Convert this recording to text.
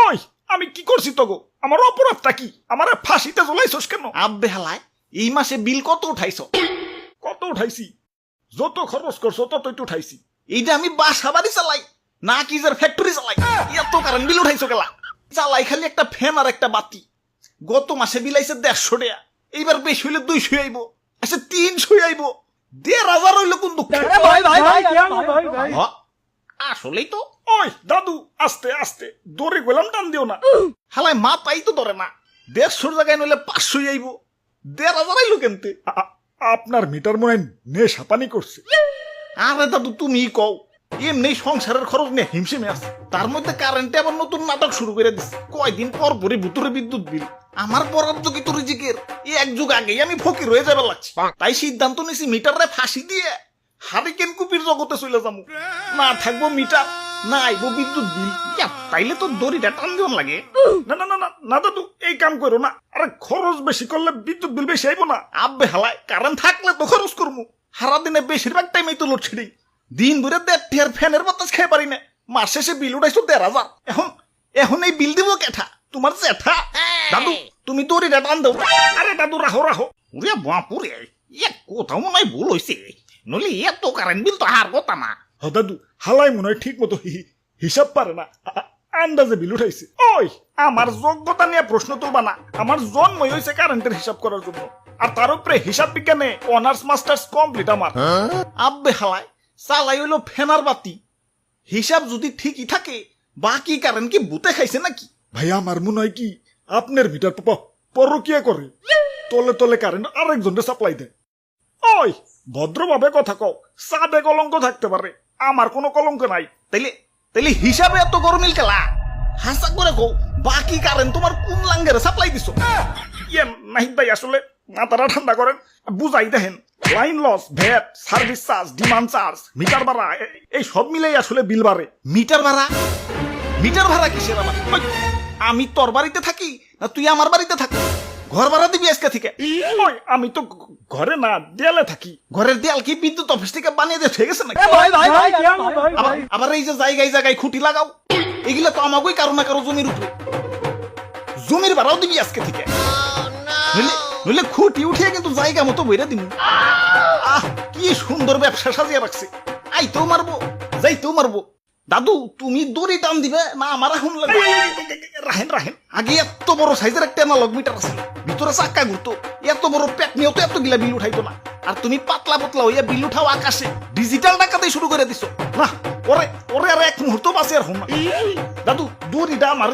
ওই আমি কি করছি তো গো? আমার অপরাধটা কি? আমার ফাঁসিতে জ্বলাইছস কেন? আব্বে হালায়, এই মাসে বিল কত উঠাইছ? কত উঠাইছি? যত খরচ করছো ততই তো উঠাইছি। এইটা আমি বাসা বাড়ি চালাই না কি যার ফ্যাক্টরি চালাই? এত কারেন্ট বিল উঠাইছো গেলা? চালাই খালি একটা ফ্যান আর একটা বাতি। গত মাসে বিল আইছে 150 টাকা, এইবার বেশি হইলে 200 আইব, আচ্ছা 300 আইব, 1500 হইল কোন দুঃখ? আসলেই তো। ওই দাদু আস্তে আস্তে, দড়ি গেলাম টান দিও না। হালায় মাথাই তো ধরে না। 150 জায়গায় নইলে 500 আইব, 1500 আইলো কেনতে? আপনার মিটার মনে হয় নেশা পানি করছে। আরে দাদু তুমি কও, এমনি সংসারের খরচ নিয়ে হিমশিমে আছে, তার মধ্যে কারেন্টে আবার নতুন নাটক শুরু করে দিচ্ছে। কয়দিন পর পরই ভুতুরে বিদ্যুৎ বিল। আমার বরাদ্দ কি তোর জিকের? এক যুগ আগেই আমি ফকির হয়ে যাবে লাগছি, তাই সিদ্ধান্ত নিছি মিটারে ফাঁসি দিয়ে হারিকেন কুপির জগতে চলে যাবো। না থাকবো মিটার, না আইবো বিদ্যুৎ বিল। তাইলে তো দড়িটা টান দিন লাগে। না না না না না দাদু, এই কাম করো না। আরে খরচ বেশি করলে বিদ্যুৎ বিল বেশি আইবো না। আব্বে হালায়, কারেন্ট থাকলে তো খরচ করবো। সারা দিনে বেশিরভাগ টাইমে তো লোডশেডিং। দিন ধরে 1.5 ফ্যানের বাতাস খেয়ে পারি না, মাস শেষে বিল উঠাইছো 1500। এখন এখন এই বিল দিব কেঠা? তোমার জেঠা। দাদু তুমি দড়িটা টান দাও। আরে দাদু রাহো রাহো। ওরে বাপুরে, কোথাও মনে হয় ভুল হয়েছে, নইলে এত কারেন্ট বিল তো হার কথা না। হ দাদু, হালাই মনে হয় ঠিক মতো হিসাব পারে না, আন্দাজে বিল উঠাইছে। ওই আমার যোগ্যতা নিয়ে প্রশ্ন তুলবা না। আমার জন্মই হয়েছে কারেন্টের হিসাব করার জন্য, আর তার উপরে হিসাব বিজ্ঞানে অনার্স মাস্টার্স কমপ্লিট আমার। আব্বে হালায়, চালাই হইলো ফেনার বাতি। হিসাব যদি ঠিকই থাকে, বাকি কারেন্ট কি বুতে খাইছে নাকি? ভাই আমার মনে হয় কি আপনার মিটার পরকিয়া করে, তলে তলে কারেন্ট আরেকজনকে সাপ্লাই দেয়। ওই ভদ্রভাবে কথা কও, চাঁদে কলঙ্ক থাকতে পারে, আমার কোনো কলঙ্ক নাই। তাইলে তাইলে হিসাবে এত গরমিল খেলা? হাসা করে কও, বাকি কারেন্ট তোমার কোন লাঙ্গের সাপ্লাই দিছো? ইয়ে নাহিদ ভাই, আসলে মাথাটা ঠান্ডা করেন, বুঝাই দেখেন। Line loss, VAT, service charge, demand charge, meter ভাড়া, এই সব মিলেই আসলে বিল বাড়ে। মিটার ভাড়া? মিটার ভাড়া কিসের আমার? আমি তোর বাড়িতে থাকি না তুই আমার বাড়িতে থাকি? ঘর ভাড়া দিবি আজকে থেকে? ওই আমি তো ঘরে না, দেয়ালে থাকি। ঘরের দেয়াল কি বিদ্যুৎ অফিস থেকে বানিয়ে দিয়ে ঠিক আছে নাকি? আবার এই যে জায়গায় জায়গায় খুঁটি লাগাও, এগুলো তো আমাকেই কারো না কারো জমির উপরে। জমির ভাড়াও দিবি আজকে থেকে, নইলে খুঁটি উঠিয়ে কিন্তু জায়গা মতো বইরা দিবি। আহ কি সুন্দর ব্যবসা সাজিয়ে রাখছে। আইতেও মারবো, যাইতেও মারবো। দাদু তুমি দড়ি টান দিবে না আমার এখন লাগবে? রাহেন রাহেন, আগে এত বড় সাইজের একটা অ্যানালগ মিটার আছে, ভিতরে চাক্কা ঘুরতো, এত বড় প্যাক নিয়েও তো এতগুলা বিল উঠাইতো না। আর তুমি পাতলা পাতলা হইয়া বিল উঠাও আকাশে, ডিজিটাল টাকাতেই শুরু করে দিছো। না ওরে ওরে আর এক মুহূর্ত বাঁচে আর হম না। দাদু দড়িটা আমার